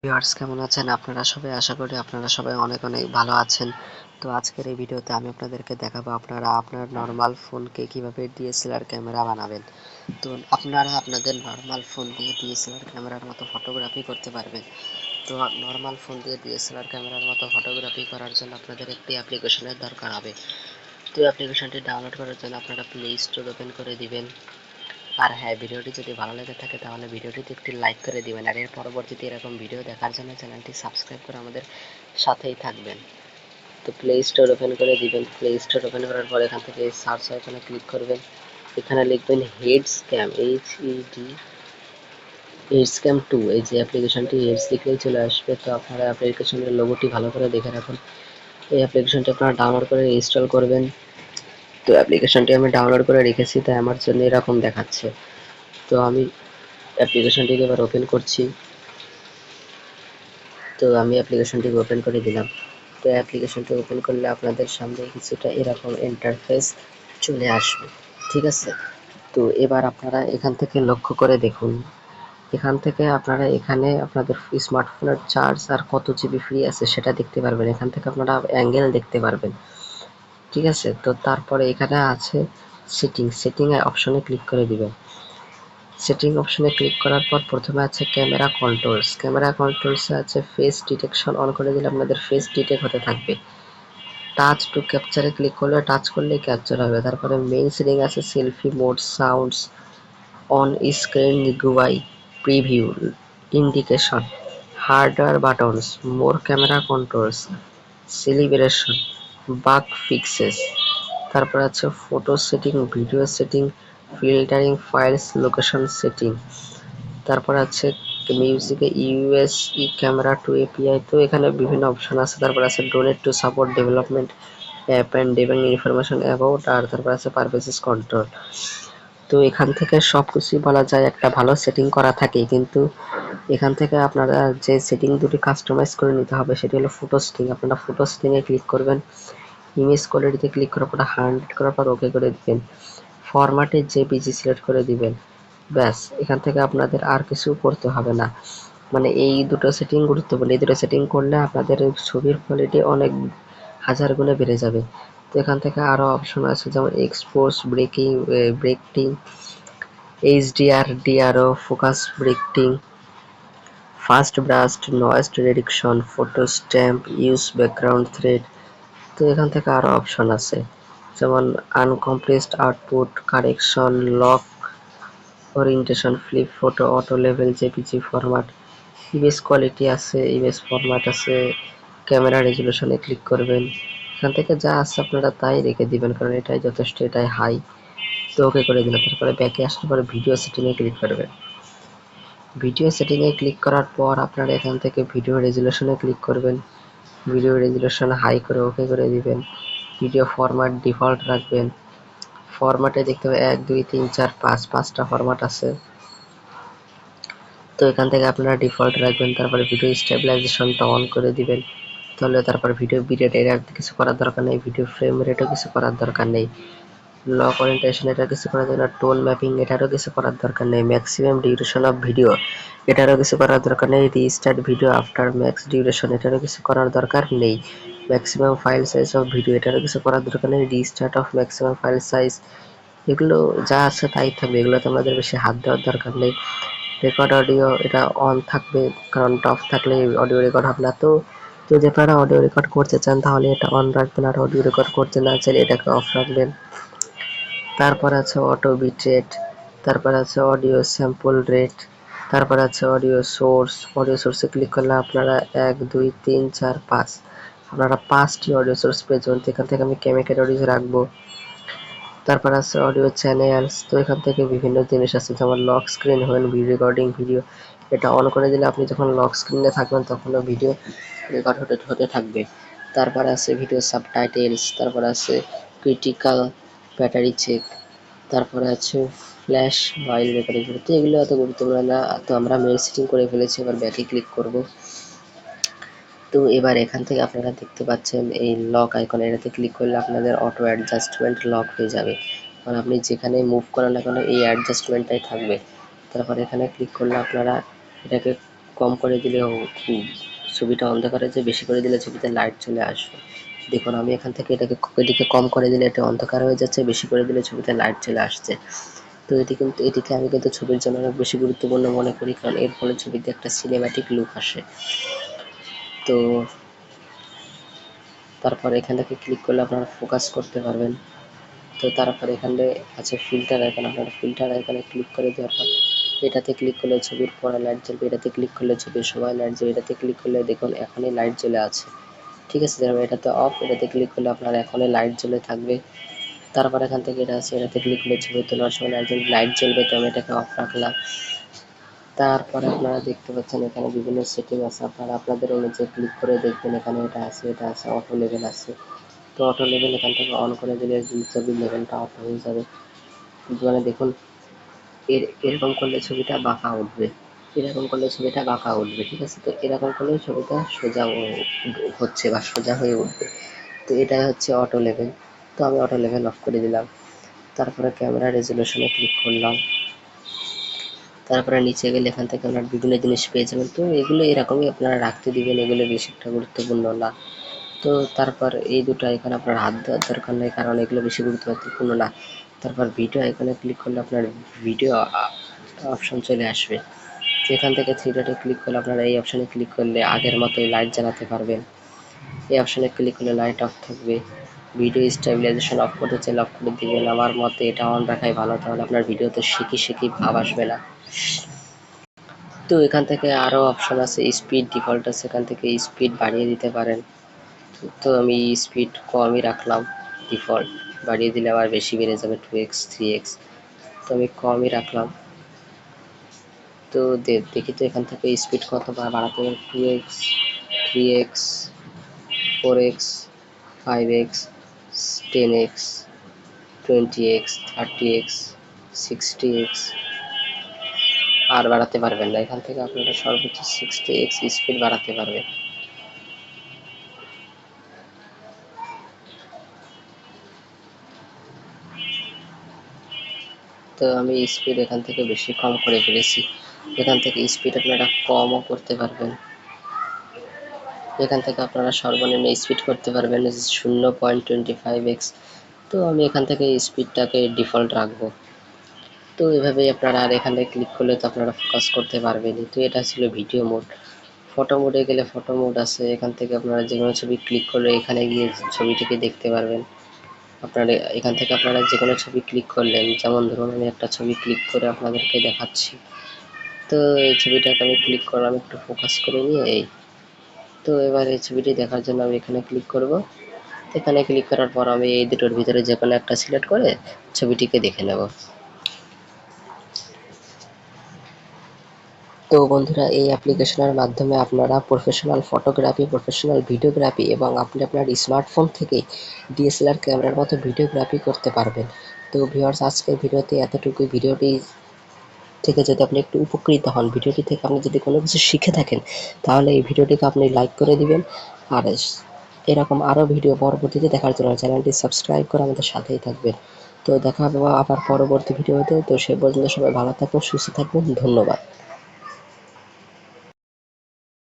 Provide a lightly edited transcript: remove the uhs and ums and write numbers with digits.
Viewers কেমন আছেন আপনারা সবাই? আশা করি আপনারা সবাই অনেক অনেক ভালো আছেন। তো আজকের এই ভিডিওতে আমি আপনাদেরকে দেখাবো আপনারা আপনার নরমাল ফোনকে কিভাবে ডিএসএলআর ক্যামেরা বানাবেন। তো আপনারা আপনাদের নরমাল ফোন দিয়ে ডিএসএলআর ক্যামেরার মতো ফটোগ্রাফি করতে পারবেন। তো নরমাল ফোন দিয়ে ডিএসএলআর ক্যামেরার মতো ফটোগ্রাফি করার জন্য আপনাদের একটি অ্যাপ্লিকেশনের দরকার হবে। তো অ্যাপ্লিকেশনটি ডাউনলোড করার জন্য আপনারা প্লে স্টোর ওপেন করে দিবেন। আর হ্যাঁ, ভিডিওটি যদি ভালো লেগে থাকে তাহলে ভিডিওটিতে একটি লাইক করে দিবেন, আর এর পরবর্তীতে এরকম ভিডিও দেখার জন্য চ্যানেলটি সাবস্ক্রাইব করে আমাদের সাথেই থাকবেন। তো প্লে স্টোর ওপেন করে দিবেন। প্লে স্টোর ওপেন করার পর এখান থেকে সার্চ আইকনে ক্লিক করবেন। এখানে লিখবেন হেড স্ক্যাম, হেড স্ক্যাম 2। এই যে অ্যাপ্লিকেশনটি হেডস লিখলেই চলে আসবে। তো আপনারা অ্যাপ্লিকেশনের লোগোটি ভালো করে দেখে রাখুন। এই অ্যাপ্লিকেশনটি আপনারা ডাউনলোড করে ইনস্টল করবেন। তো অ্যাপ্লিকেশনটি আমি ডাউনলোড করে রেখেছি, তাই আমার জন্য এরকম দেখাচ্ছে। তো আমি অ্যাপ্লিকেশনটিকে এবার ওপেন করছি। তো আমি অ্যাপ্লিকেশনটিকে ওপেন করে দিলাম। তো অ্যাপ্লিকেশনটি ওপেন করলে আপনাদের সামনে কিছুটা এরকম ইন্টারফেস চলে আসবে, ঠিক আছে? তো এবার আপনারা এখান থেকে লক্ষ্য করে দেখুন। এখান থেকে আপনারা এখানে আপনাদের স্মার্টফোনের চার্জ আর কত জিবি ফ্রি আছে সেটা দেখতে পারবেন। এখান থেকে আপনারা অ্যাঙ্গেল দেখতে পারবেন, ঠিক আছে? তো তারপরে এখানে আছে সেটিং এ অপশনে ক্লিক করে দিবেন। সেটিং অপশনে ক্লিক করার পর প্রথমে আছে ক্যামেরা কন্ট্রোলস। ক্যামেরা কন্ট্রোলসে আছে ফেস ডিটেকশন অন করে দিলে আপনাদের ফেস ডিটেক্ট হতে থাকবে। টাচ টু ক্যাপচারে ক্লিক করলে টাচ করলেই ক্যাপচার হবে। তারপরে মেইন সেটিং আছে selfie mode, sounds, on screen GUI, preview, indication, hardware buttons, more camera controls, celebration, bug fixes. তারপর আছে photo setting, video setting, filtering, files, location setting. তারপর আছে মিউজিকে ইউএসই ক্যামেরা টু এপিআই। তো এখানে বিভিন্ন অপশন আছে। তারপর আছে donate to support development app and এবং ইনফরমেশন অ্যাবাউট, আর তারপর আছে পারপেসেস কন্ট্রোল। তো এখান থেকে সব কিছুই বলা যায় একটা ভালো সেটিং করা থাকে, কিন্তু এখান থেকে আপনারা যে সেটিং দুটি কাস্টমাইজ করে নিতে হবে সেটি হলো ফটো সেটিং। আপনারা ফটো সেটিংয়ে ক্লিক করবেন। ইমেজ কোয়ালিটিতে ক্লিক করার পর 100 করার পর ওকে করে দিবেন। ফরম্যাটে জেপিজি সিলেক্ট করে দিবেন। ব্যাস, এখান থেকে আপনাদের আর কিছু করতে হবে না। মানে এই দুটো সেটিং গুরুত্বপূর্ণ। এই দুটো সেটিং করলে আপনাদের ছবির কোয়ালিটি অনেক হাজার গুণে বেড়ে যাবে। তো এখান থেকে আরও অপশন আছে, যেমন expose, breaking, HDR, DRO, focus breaking, fast burst, noise reduction, photo stamp, use background thread. তো এখান থেকে আরও অপশন আছে, যেমন uncompressed output, correction, lock orientation, flip photo, auto level, JPG format, image quality আছে, ইমেজ ফরম্যাট আছে, camera রেজুলেশনে click করবেন। এখান থেকে যা আছে আপনারা তাই রেখে দিবেন, কারণ এটাই যথেষ্ট, এটাই হাই। তো ওকে করে দিলাম। তারপরে ব্যাকে আসার পরে ভিডিও সেটিংয়ে ক্লিক করবেন। ভিডিও সেটিংয়ে ক্লিক করার পর আপনারা এখান থেকে ভিডিও রেজুলেশনে ক্লিক করবেন। ভিডিও রেজুলেশন হাই করে ওকে করে দিবেন। ভিডিও ফরম্যাট ডিফল্ট রাখবেন। ফরম্যাটে দেখতে হবে 1 2 3 4 5, 5টা ফরম্যাট আছে। তো এখান থেকে আপনারা ডিফল্ট রাখবেন। তারপরে ভিডিও স্টেবিলাইজেশনটা অন করে দিবেন। তাহলে তারপর ভিডিও বিটরেট এর আর কিছু করার দরকার নেই। ভিডিও ফ্রেম রেটও কিছু করার দরকার নেই। লক ওরিয়েন্টেশন এটা কিছু করার জন্য, টোন ম্যাপিং এটারও কিছু করার দরকার নেই। ম্যাক্সিমাম ডিউরেশন অফ ভিডিও এটারও কিছু করার দরকার নেই। Restart video after max duration এটারও কিছু করার দরকার নেই। Maximum file size of video এটারও কিছু করার দরকার নেই। Restart of maximum file size, এগুলো যা আছে তাই থাকবে, এগুলোতে আমাদের বেশি হাত দেওয়ার দরকার নেই। রেকর্ড অডিও এটা অন থাকবে, কারণ অফ থাকলে অডিও রেকর্ড হবে না। তো যে আপনারা অডিও রেকর্ড করতে চান তাহলে এটা অন রাখবেন, আর অডিও রেকর্ড করতে না চাইলে এটাকে অফ রাখবেন। তারপর আছে অটো বিট রেট, তারপর আছে অডিও স্যাম্পল রেট, তারপর আছে অডিও সোর্স। অডিও সোর্সে ক্লিক করলে আপনারা 1 2 3 4 5 আপনারা 5টি অডিও সোর্স পেয়ে যাবেন। এখান থেকে আমি কেমিক্যাল অডিও রাখবো। তারপর আছে অডিও চ্যানেলস। তো এখান থেকে বিভিন্ন জিনিস আছে, যেমন lock screen when recording video, এটা অন করে দিলে আপনি যখন লক স্ক্রিনে থাকবেন তখনও ভিডিও রেকর্ড হতে থাকবে। তারপর আছে ভিডিও সাবটাইটেলস, তারপর আছে ক্রিটিক্যাল ব্যাটারি চেক, তারপরে আছে ফ্ল্যাশ ওয়াইল রেকর্ডিং। তো এগুলো এত গুরুত্বপূর্ণ না। তো আমরা মেল সেটিং করে ফেলেছি, এবার ব্যাকে ক্লিক করব। তো এবার এখান থেকে আপনারা দেখতে পাচ্ছেন এই লক আইকন, এটাতে ক্লিক করলে আপনাদের অটো অ্যাডজাস্টমেন্ট লক হয়ে যাবে, কারণ আপনি যেখানে মুভ করেন না কেন এই অ্যাডজাস্টমেন্টটাই থাকবে। তারপর এখানে ক্লিক করলে আপনারা এটাকে কম করে দিলেও ছবিটা অন্ধকারে যে বেশি করে দিলে ছবিতে লাইট চলে আসবে। দেখুন আমি এখান থেকে এদিকে কম করে দিলে এটা অন্ধকার হয়ে যাচ্ছে, বেশি করে দিলে ছবিতে লাইট চলে আসছে। তো এটিকে আমি কিন্তু ছবির জন্য অনেক বেশি গুরুত্বপূর্ণ মনে করি, কারণ এর ফলে ছবিতে একটা সিনেম্যাটিক লুক আসে। তো তারপর এখান থেকে ক্লিক করলে আপনারা ফোকাস করতে পারবেন। তো তারপর এখানে আছে ফিল্টার আইকন, আপনারা ফিল্টার আইকনে ক্লিক করে দেওয়ার পর এটাতে ক্লিক করলে ছবির পরে লাইট জ্বলবে, এটাতে ক্লিক করলে ছবির সময় লাইট জ্বলবে, এটাতে ক্লিক করলে দেখুন এখনই লাইট জ্বলে আছে। ঠিক আছে, যেমন এটাতে অফ, এটাতে ক্লিক করলে আপনার এখনই লাইট জ্বলে থাকবে। তারপর এখান থেকে এটা আছে, এটাতে ক্লিক করলে ছবি তোলার সময় লাইট জ্বলবে, তো আমি এটাকে অফ রাখলাম। তারপরে আপনারা দেখতে পাচ্ছেন এখানে বিভিন্ন সেটিং আছে, আপনারা আপনাদের অনুযায়ী ক্লিক করে দেখবেন। এখানে এটা আছে অটো লেভেল আছে। তো অটো লেভেল এখান থেকে অন করে দিলে ছবির লেভেলটা অটো হয়ে যাবে। মানে দেখুন এরকম করলে ছবিটা বাঁকা উঠবে, এরকম করলে ছবিটা বাঁকা উঠবে। ঠিক আছে, তো এরকম করলে ছবিটা সোজা হচ্ছে বা সোজা হয়ে উঠবে। তো এটাই হচ্ছে অটো লেভেল। তো আমি অটো লেভেল অফ করে দিলাম। তারপরে ক্যামেরা রেজুলেশনে ক্লিক করলাম। তারপরে নিচে গেলে এখান থেকে আপনার বিভিন্ন জিনিস পেয়ে যাবেন। তো এগুলো এরকমই আপনারা রাখতে দিবেন, এগুলো বেশি একটা গুরুত্বপূর্ণ না। তো তারপর এই দুটো এখানে আপনার হাত দেওয়ার দরকার নেই, কারণ এগুলো বেশি গুরুত্বপূর্ণ না। তারপর ভিডিও এখানে ক্লিক করলে আপনার ভিডিও অপশন চলে আসবে। এখান থেকে থ্রি ডটে ক্লিক করলে আপনারা এই অপশানে ক্লিক করলে আগের মতোই লাইট জ্বালাতে পারবেন। এই অপশানে ক্লিক করলে লাইট অফ থাকবে। ভিডিও স্টেবিলাইজেশন অফ করতে চাইলে অফ করে দিবেন। আমার মতে এটা অন রাখাই ভালো, তাহলে আপনার ভিডিওতে শিখি ভাব আসবে না। তো এখান থেকে আরও অপশন আছে, স্পিড ডিফল্ট আছে, এখান থেকে স্পিড বাড়িয়ে দিতে পারেন। তো আমি স্পিড কমই রাখলাম, ডিফল্ট। বাড়িয়ে দিলে আবার বেশি বেড়ে যাবে, 2x 3x। তো আমি কমই রাখলাম। তো দেখি তো এখান থেকে স্পিড কত বাড়াতে হবে, 2x 3x 4x 5x 10x 20x 30x 60x। আর বাড়াতে পারবেন না, এখান থেকে আপনারা সর্বোচ্চ 60x স্পিড বাড়াতে পারবেন। তো আমি স্পিড এখান থেকে বেশি কম করে ফেলেছি। এখান থেকে স্পিড আপনারা কমও করতে পারবেন। এখান থেকে আপনারা সর্বনিম্ন স্পিড করতে পারবেন 0.25x। তো আমি এখান থেকে স্পিডটাকে ডিফল্ট রাখবো। তো এভাবেই আপনারা, আর এখানে ক্লিক করলে তো আপনারা ফোকাস করতে পারবেনই। তো এটা ছিল ভিডিও মোড। ফটো মোডে গেলে ফটো মোড আছে, এখান থেকে আপনারা যে কোনো ছবি ক্লিক করলে এখানে গিয়ে ছবিটিকে দেখতে পারবেন। আপনারা এখান থেকে আপনারা যে কোনো ছবি ক্লিক করলেন, যেমন ধরুন আমি একটা ছবি ক্লিক করে আপনাদেরকে দেখাচ্ছি। তো এই ছবিটাকে আমি ক্লিক করলাম, একটু ফোকাস করে নিয়ে এই। তো এবার এই ছবিটি দেখার জন্য আমি এখানে ক্লিক করব। এখানে ক্লিক করার পর আমি এই দুটোর ভিতরে যে কোনো একটা সিলেক্ট করে ছবিটিকে দেখে নেব। তো বন্ধুরা, এই অ্যাপ্লিকেশনের মাধ্যমে আপনারা প্রফেশনাল ফটোগ্রাফি, প্রফেশনাল ভিডিওগ্রাফি এবং আপনি আপনার স্মার্টফোন থেকে ডিএসএলআর ক্যামেরার মতো ভিডিওগ্রাফি করতে পারবেন। তো ভিউয়ার্স, আজকের ভিডিওতে এতটুকুই। ভিডিওটি থেকে যদি আপনি একটু উপকৃত হন, ভিডিওটি থেকে আপনি যদি কোনো কিছু শিখে থাকেন, তাহলে এই ভিডিওটিকে আপনি লাইক করে দিবেন। আর এরকম আরও ভিডিও পরবর্তীতে দেখার জন্য চ্যানেলটি সাবস্ক্রাইব করে আমাদের সাথেই থাকবেন। তো দেখা হবে আবার পরবর্তী ভিডিওতে। তো সে পর্যন্ত সবাই ভালো থাকবেন, সুস্থ থাকবেন। ধন্যবাদ।